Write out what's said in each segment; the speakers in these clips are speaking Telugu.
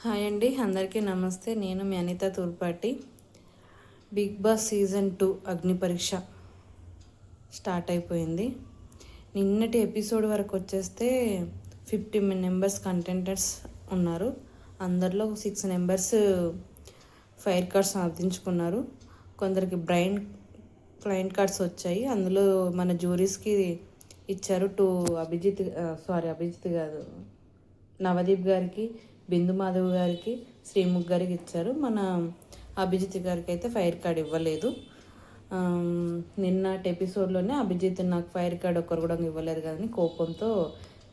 హాయ్ అండి, అందరికీ నమస్తే. నేను మీ Anitha Turpati. Bigg Boss season 2 Agni పరీక్ష స్టార్ట్ అయిపోయింది. నిన్నటి ఎపిసోడ్ వరకు వచ్చేస్తే 50 మెంబర్స్ కంటెంటర్స్ ఉన్నారు. అందరిలో 6 మెంబర్స్ ఫైర్ కార్డ్స్ సాధించుకున్నారు. కొందరికి ఫ్లైన్ కార్డ్స్ వచ్చాయి. అందులో మన జ్యూరీస్కి ఇచ్చారు. అభిజిత్ కాదు, నవదీప్ గారికి, బిందు మాధవ్ గారికి, శ్రీముఖ్ గారికి ఇచ్చారు. మన అభిజిత్ గారికి అయితే ఫైర్ కార్డ్ ఇవ్వలేదు. నిన్నటి ఎపిసోడ్లోనే అభిజిత్ నాకు ఫైర్ కార్డ్ ఒక్కరు కూడా ఇవ్వలేదు కదని కోపంతో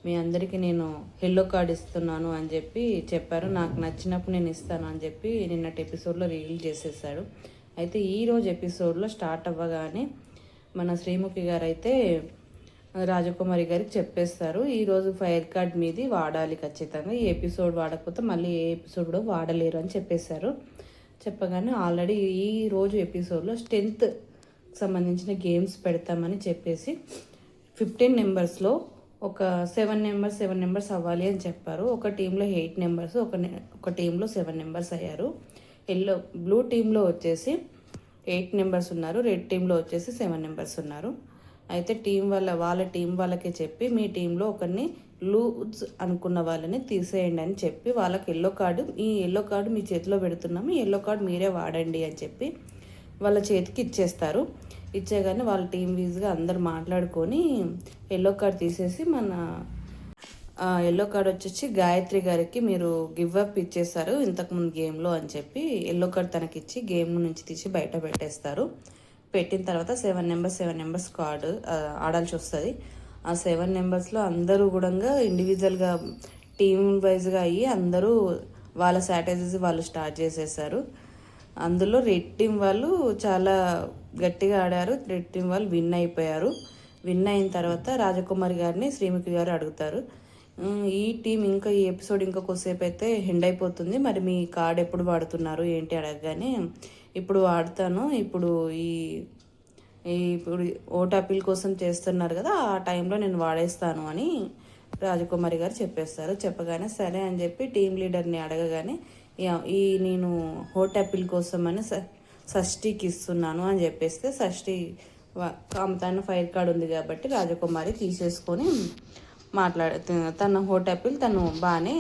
మీ అందరికీ నేను ఎల్లో కార్డ్ ఇస్తున్నాను అని చెప్పారు. నాకు నచ్చినప్పుడు నేను ఇస్తాను అని చెప్పి నిన్నటి ఎపిసోడ్లో రివీల్ చేసేసాడు. అయితే ఈరోజు ఎపిసోడ్లో స్టార్ట్ అవ్వగానే మన శ్రీముఖి గారు అయితే రాజకుమారి గారికి చెప్పేస్తారు, ఈరోజు ఫైర్ కార్డ్ మీది వాడాలి ఖచ్చితంగా, ఈ ఎపిసోడ్ వాడకపోతే మళ్ళీ ఏ ఎపిసోడ్ కూడా వాడలేరు అని చెప్పేశారు. చెప్పగానే ఆల్రెడీ ఈ రోజు ఎపిసోడ్లో స్ట్రెంత్ సంబంధించిన గేమ్స్ పెడతామని చెప్పేసి 15 మెంబర్స్లో ఒక 7 మెంబర్స్ అవ్వాలి అని చెప్పారు. ఒక టీంలో 8 మెంబర్స్, ఒక టీంలో 7 మెంబర్స్ అయ్యారు. బ్లూ టీంలో వచ్చేసి 8 మెంబర్స్ ఉన్నారు, రెడ్ టీంలో వచ్చేసి 7 మెంబర్స్ ఉన్నారు. అయితే వాళ్ళ టీం వాళ్ళకే చెప్పి మీ టీంలో ఒకరిని లూజ్ అనుకున్న వాళ్ళని తీసేయండి అని చెప్పి వాళ్ళకి ఈ ఎల్లో కార్డు మీ చేతిలో పెడుతున్నాము, ఈ ఎల్లో కార్డు మీరే వాడండి అని చెప్పి వాళ్ళ చేతికి ఇచ్చేస్తారు. ఇచ్చేగానే వాళ్ళ టీం వీజ్గా అందరు మాట్లాడుకొని ఎల్లో కార్డు తీసేసి ఎల్లో కార్డు వచ్చేసి గాయత్రి గారికి మీరు గివ్ అప్ ఇచ్చేస్తారు ఇంతకుముందు గేమ్లో అని చెప్పి ఎల్లో కార్డు తనకిచ్చి గేమ్ నుంచి తీసి బయట పెట్టేస్తారు. పెట్టిన తర్వాత 7 మెంబర్స్ కార్డు ఆడాల్సి వస్తుంది. ఆ 7 మెంబర్స్లో అందరూ కూడా ఇండివిజువల్గా టీమ్ వైజ్గా అయ్యి అందరూ వాళ్ళ స్ట్రాటజీస్ వాళ్ళు స్టార్ట్ చేసేసారు. అందులో రెడ్ టీం వాళ్ళు చాలా గట్టిగా ఆడారు. రెడ్ టీం వాళ్ళు విన్ అయిపోయారు. విన్ అయిన తర్వాత రాజకుమారి గారిని శ్రీముఖి గారు అడుగుతారు, ఈ టీం ఈ ఎపిసోడ్ కొద్దిసేపు అయితే హెండ్ అయిపోతుంది, మరి మీ కార్డ్ ఎప్పుడు వాడుతున్నారు ఏంటి అడగగానే ఇప్పుడు వాడతాను, ఇప్పుడు ఓట్ అప్పీల్ కోసం చేస్తున్నారు కదా ఆ టైంలో నేను వాడేస్తాను అని రాజకుమారి గారు చెప్పేస్తారు. చెప్పగానే సరే అని చెప్పి టీం లీడర్ని అడగగానే నేను ఓట్ అప్పీల్ కోసం అని షష్ఠికి ఇస్తున్నాను అని చెప్పేస్తే షష్ఠి తన ఫైర్ కార్డ్ ఉంది కాబట్టి రాజకుమారి తీసేసుకొని తన ఓట్ అప్పీల్ తను బాగానే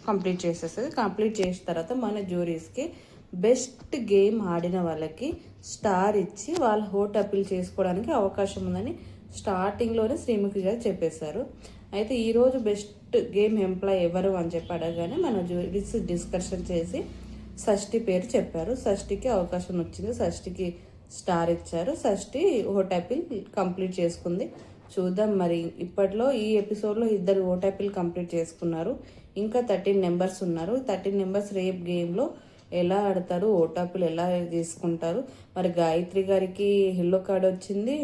కంప్లీట్ చేసేస్తుంది. కంప్లీట్ చేసిన తర్వాత మన జ్యూరీస్కి బెస్ట్ గేమ్ ఆడిన వాళ్ళకి స్టార్ ఇచ్చి వాళ్ళ ఓట్ అప్పీల్ చేసుకోవడానికి అవకాశం ఉందని స్టార్టింగ్లోనే శ్రీముఖి గారు చెప్పేశారు. అయితే ఈరోజు బెస్ట్ గేమ్ ఎంప్లాయ్ ఎవరు అని చెప్పి అడగగానే మన జ్యూరీస్ డిస్కషన్ చేసి షష్ఠి పేరు చెప్పారు. షష్ఠికి అవకాశం వచ్చింది, షష్ఠికి స్టార్ ఇచ్చారు. షష్ఠి ఓట్ అప్పీల్ కంప్లీట్ చేసుకుంది. చూద్దాం మరి ఇప్పట్లో ఈ ఎపిసోడ్లో 2 ఓట్ అప్పీల్ కంప్లీట్ చేసుకున్నారు. ఇంకా 13 మెంబర్స్ ఉన్నారు. 13 మెంబర్స్ రేపు గేమ్లో ఎలా ఆడతారు, ఓట్ అప్పీల్ ఎలా తీసుకుంటారు. మరి గాయత్రి గారికి ఎల్లో కార్డ్ వచ్చింది.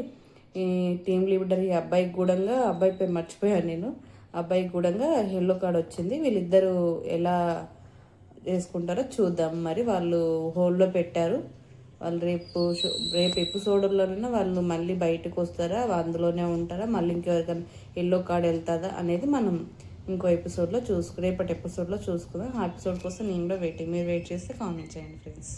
ఈ టీం లీడర్ ఈ అబ్బాయికి కూడా, అబ్బాయి పేరు మర్చిపోయాను నేను, అబ్బాయికి కూడా ఎల్లో కార్డ్ వచ్చింది. వీళ్ళిద్దరూ ఎలా చేసుకుంటారో చూద్దాం. మరి వాళ్ళు హోల్డ్లో పెట్టారు. వాళ్ళు రేపు ఎపిసోడ్లోనైనా వాళ్ళు మళ్ళీ బయటకు వస్తారా, అందులోనే ఉంటారా, మళ్ళీ ఇంకెవరికైనా ఎల్లో కార్డ్ వెళ్తుందా అనేది మనం రేపటి ఎపిసోడ్లో చూసుకుందాం. ఆ ఎపిసోడ్ కోసం నేను కూడా మీరు వెయిట్ చేస్తే కామెంట్ చేయండి ఫ్రెండ్స్.